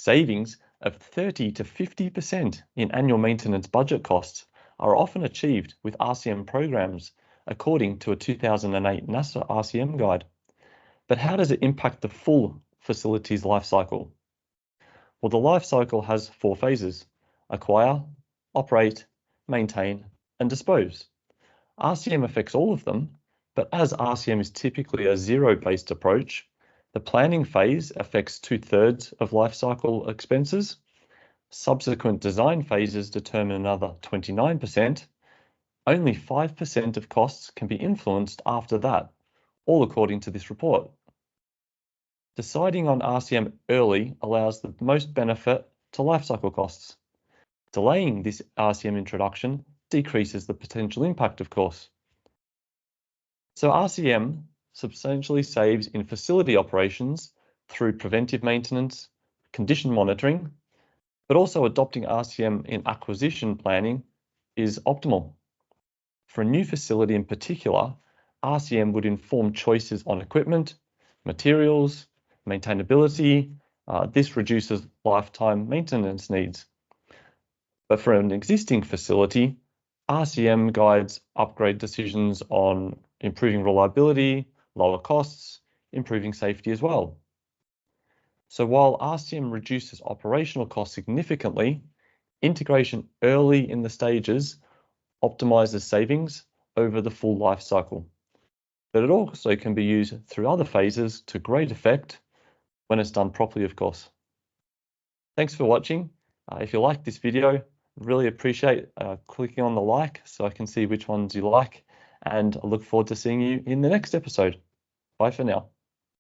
Savings of 30 to 50% in annual maintenance budget costs are often achieved with RCM programs, according to a 2008 NASA RCM guide. But how does it impact the full facility's life cycle? Well, the life cycle has 4 phases: acquire, operate, maintain, and dispose. RCM affects all of them, but as RCM is typically a zero-based approach, the planning phase affects 2/3 of life cycle expenses. Subsequent design phases determine another 29%. Only 5% of costs can be influenced after that, all according to this report. Deciding on RCM early allows the most benefit to lifecycle costs. Delaying this RCM introduction decreases the potential impact, of course. So RCM substantially saves in facility operations through preventive maintenance, condition monitoring, but also adopting RCM in acquisition planning is optimal. For a new facility in particular, RCM would inform choices on equipment, materials, maintainability. This reduces lifetime maintenance needs. But for an existing facility, RCM guides upgrade decisions on improving reliability, lower costs, improving safety as well. So while RCM reduces operational costs significantly, integration early in the stages optimizes savings over the full life cycle. But it also can be used through other phases to great effect when it's done properly, of course. Thanks for watching. If you like this video, really appreciate clicking on the like so I can see which ones you like, and I look forward to seeing you in the next episode. Bye for now.